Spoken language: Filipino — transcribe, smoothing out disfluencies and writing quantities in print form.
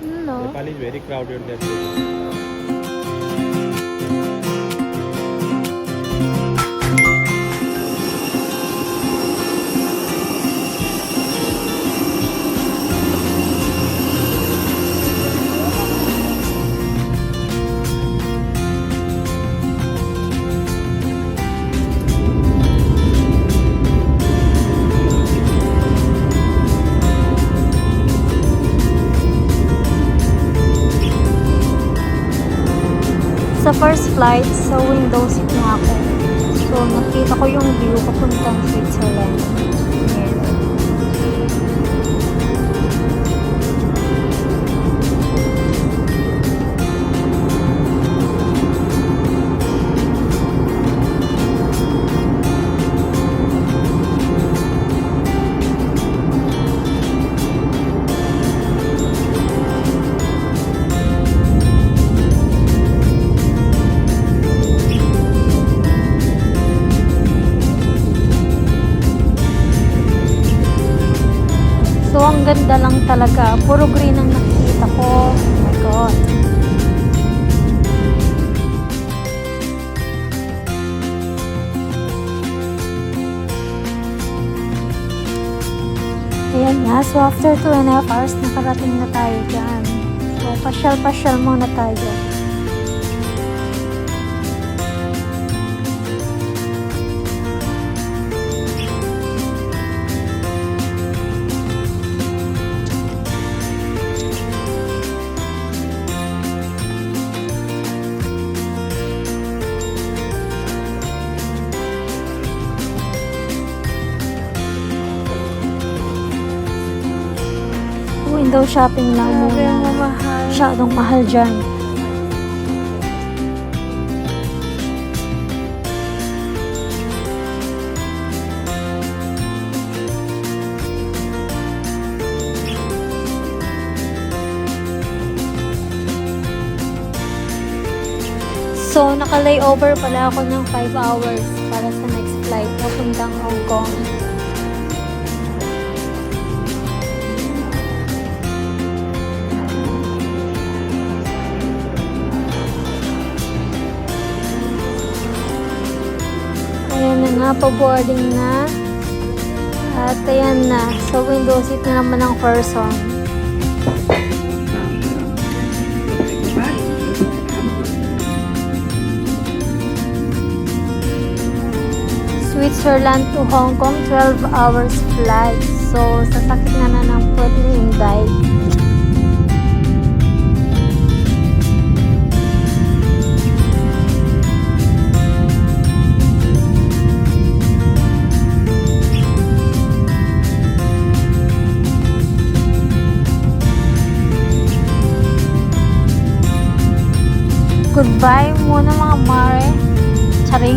No. Nepal is very crowded. That's it. Sa first flight, sa window seat na ako. So, nakita ko yung view papuntang Switzerland. Ayan. So, ang ganda lang talaga. Puro green ang nakikita ko. Oh my God. Ayan nga. So, after 2.5 hours, nakarating na tayo dyan. So, pasyal-pasyal muna tayo. Window shopping lang muna. Masyadong mahal dyan. So, naka-layover pala ako ng 5 hours para sa next flight papuntang Hong Kong. Ayan na nga, pa-boarding na. At ayan na, sa window seat na naman ang person. Switzerland to Hong Kong, 12 hours flight. So, sasakit na ng foot ni Inday. Goodbye muna mga mare. Tsari.